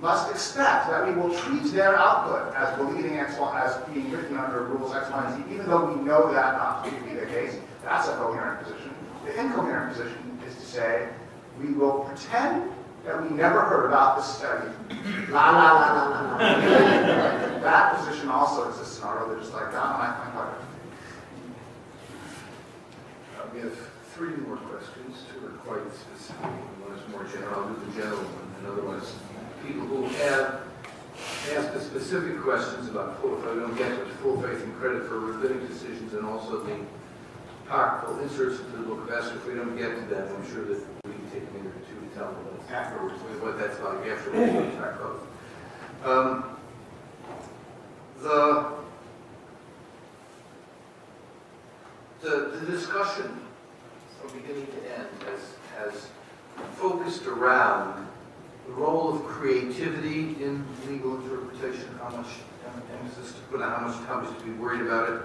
must expect that we will treat their output as believing X, Y, as being written under rules X, Y, and Z, even though we know that not to be the case. That's a coherent position. The incoherent position is to say, we will pretend that we never heard about this study. La, la, la, la, la, la. That position also exists in our religious life. I'm quite We have three more questions. Two are quite specific. One is more general. I'll do the general one. Another one is people who have asked the specific questions about full, if I don't get to full faith and credit for rabbinic decisions, and also the apocryphal inserts into the Book of Esther. If we don't get to that, I'm sure that we can take a minute or two to tell them afterwards what that's like afterwards. We talk about. The discussion from beginning to end has focused around the role of creativity in legal interpretation, how much emphasis to put on, how much to be worried about it,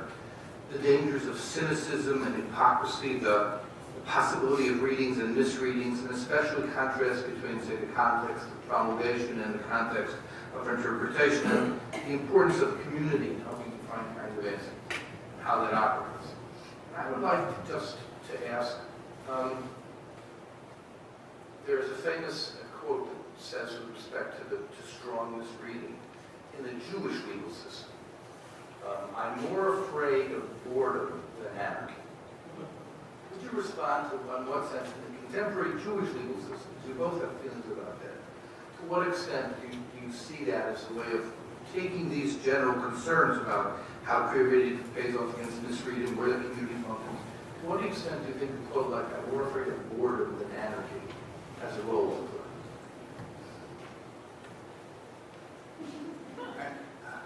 the dangers of cynicism and hypocrisy, the possibility of readings and misreadings, and especially contrast between, say, the context of promulgation and the context of interpretation, and the importance of community, how we define kind of answer, how that operates. I would like just to ask, there's a famous quote that says with respect to strong misreading in the Jewish legal system, I'm more afraid of boredom than anarchy. Would you respond to, in what sense, in the contemporary Jewish legal systems, we both have feelings about that, to what extent do you see that as a way of taking these general concerns about how creativity pays off against misreading, where the community functions, to what extent do you think a quote like, I'm more afraid of boredom than anarchy, has a role to play?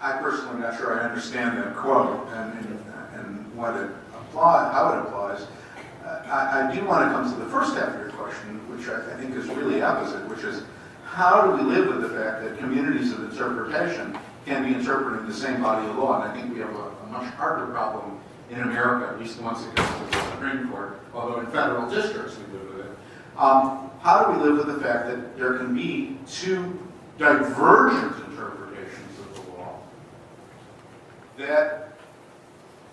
I personally am not sure I understand that quote and what it applies, how it applies. I do want to come to the first half of your question, which I think is really opposite, which is how do we live with the fact that communities of interpretation can be interpreting the same body of law? And I think we have a much harder problem in America, at least once it comes to the Supreme Court, although in federal districts we live with it. How do we live with the fact that there can be two divergent interpretations of the law that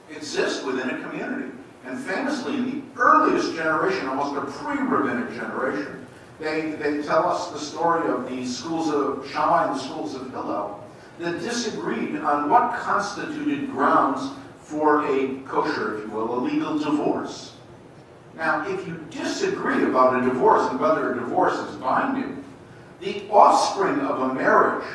exist within a community? And famously, in the earliest generation, almost a pre-rabbinic generation, they tell us the story of the schools of Shammai and the schools of Hillel that disagreed on what constituted grounds for a kosher, if you will, a legal divorce. Now, if you disagree about a divorce and whether a divorce is binding, the offspring of a marriage,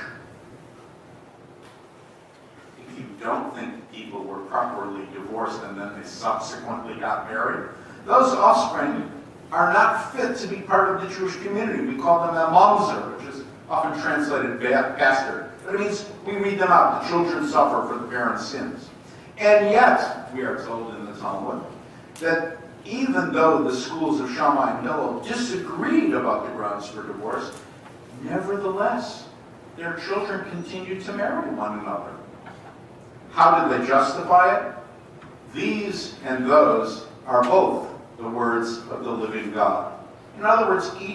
if you don't think people were properly divorced and then they subsequently got married, those offspring are not fit to be part of the Jewish community. We call them a mamzer, which is often translated bastard. But it means we read them out. The children suffer for the parents' sins. And yet, we are told in the Talmud that even though the schools of Shammai and Hillel disagreed about the grounds for divorce, nevertheless, their children continued to marry one another. How did they justify it? These and those are both the words of the living God. In other words,